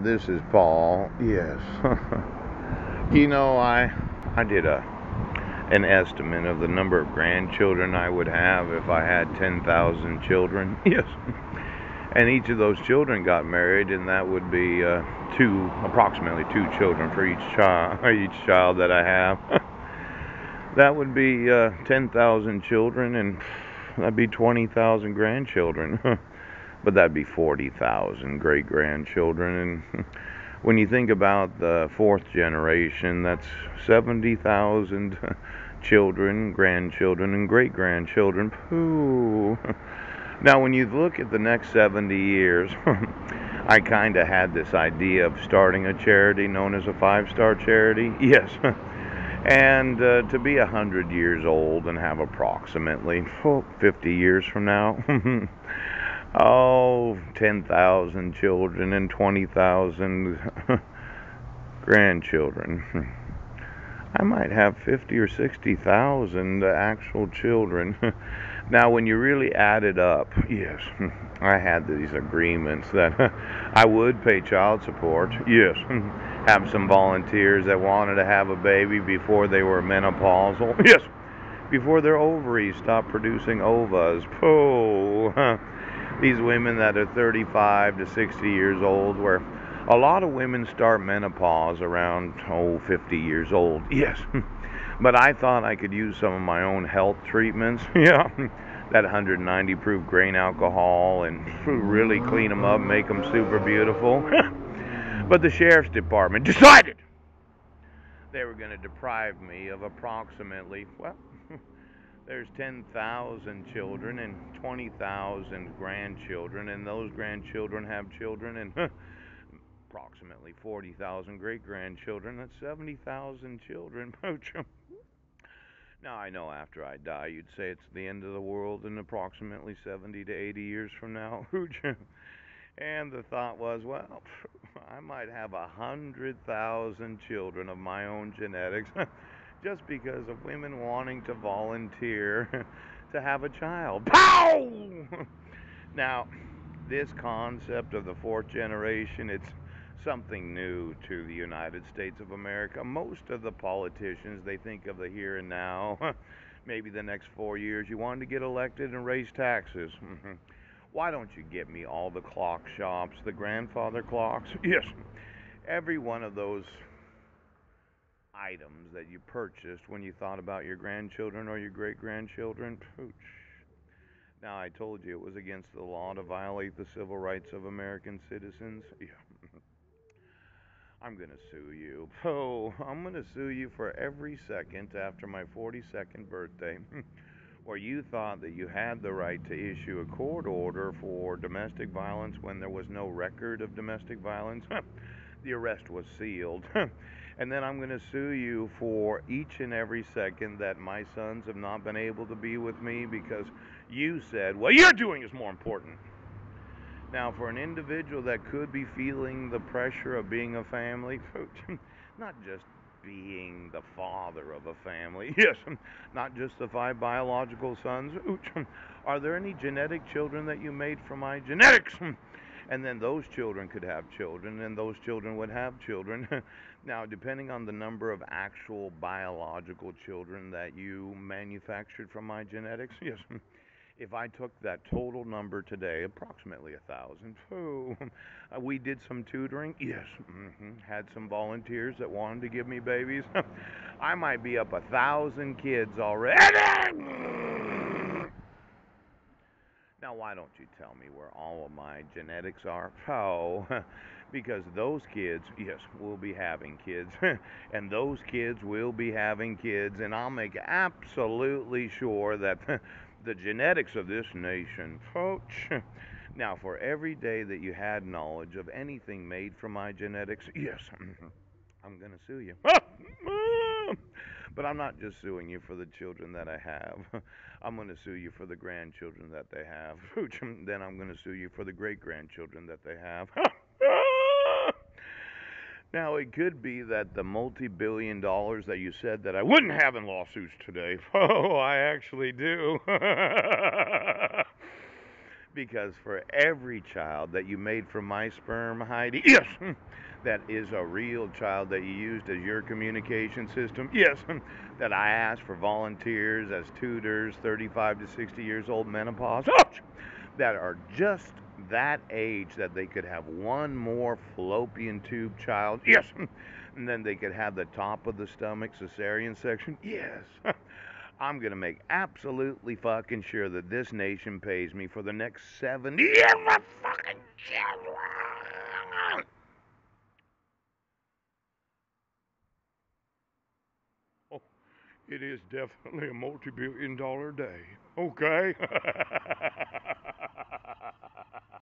This is Paul. Yes. I did an estimate of the number of grandchildren I would have if I had 10,000 children. Yes. And each of those children got married, and that would be approximately two children for each child that I have. That would be 10,000 children, and that'd be 20,000 grandchildren. But that'd be 40,000 great grandchildren. And when you think about the fourth generation, that's 70,000 children, grandchildren, and great grandchildren. Pooh. Now, when you look at the next 70 years, I kind of had this idea of starting a charity known as a five-star charity. Yes. And to be 100 years old and have approximately 50 years from now, oh, 10,000 children and 20,000 grandchildren. I might have 50 or 60,000 actual children. Now, when you really add it up, yes, I had these agreements that I would pay child support. Yes, have some volunteers that wanted to have a baby before they were menopausal. Yes, before their ovaries stopped producing ovas. Oh, these women that are 35 to 60 years old, where a lot of women start menopause around 50 years old. Yes. But I thought I could use some of my own health treatments. Yeah. That 190 proof grain alcohol and really clean them up, make them super beautiful. But the sheriff's department decided they were going to deprive me of approximately, well, there's 10,000 children and 20,000 grandchildren, and those grandchildren have children, and approximately 40,000 great grandchildren. That's 70,000 children. Now, I know after I die, you'd say it's the end of the world in approximately 70 to 80 years from now. And the thought was, well, I might have 100,000 children of my own genetics just because of women wanting to volunteer to have a child. Pow! Now, this concept of the fourth generation, it's something new to the United States of America. Most of the politicians, they think of the here and now, maybe the next 4 years. You want to get elected and raise taxes. Why don't you get me all the clock shops, the grandfather clocks? Yes, every one of those items that you purchased when you thought about your grandchildren or your great grandchildren. Pooch. Now, I told you it was against the law to violate the civil rights of American citizens. Yeah. I'm going to sue you. Oh, I'm going to sue you for every second after my 42nd birthday where you thought that you had the right to issue a court order for domestic violence when there was no record of domestic violence. The arrest was sealed. And then I'm going to sue you for each and every second that my sons have not been able to be with me because you said, what you're doing is more important. Now, for an individual that could be feeling the pressure of being a family, not just being the father of a family, yes, not just the five biological sons, are there any genetic children that you made from my genetics? And then those children could have children, and those children would have children. Now, depending on the number of actual biological children that you manufactured from my genetics, yes, if I took that total number today, approximately 1,000, we did some tutoring. Yes, had some volunteers that wanted to give me babies. I might be up 1,000 kids already. Now, why don't you tell me where all of my genetics are? Oh, because those kids, yes, will be having kids, and those kids will be having kids, and I'll make absolutely sure that the genetics of this nation, folks. Now, for every day that you had knowledge of anything made from my genetics, yes, I'm going to sue you. But I'm not just suing you for the children that I have. I'm going to sue you for the grandchildren that they have. Then I'm going to sue you for the great grandchildren that they have. Now, it could be that the multi billion dollars that you said that I wouldn't have in lawsuits today, oh, I actually do. Because for every child that you made from my sperm, Heidi, yes, that is a real child that you used as your communication system, yes, that I asked for volunteers as tutors, 35 to 60 years old, menopause, that are just that age that they could have one more fallopian tube child, yes, and then they could have the top of the stomach cesarean section, yes. I'm going to make absolutely fucking sure that this nation pays me for the next 70 years of fucking children. Oh, it is definitely a multi-billion-dollar day. Okay.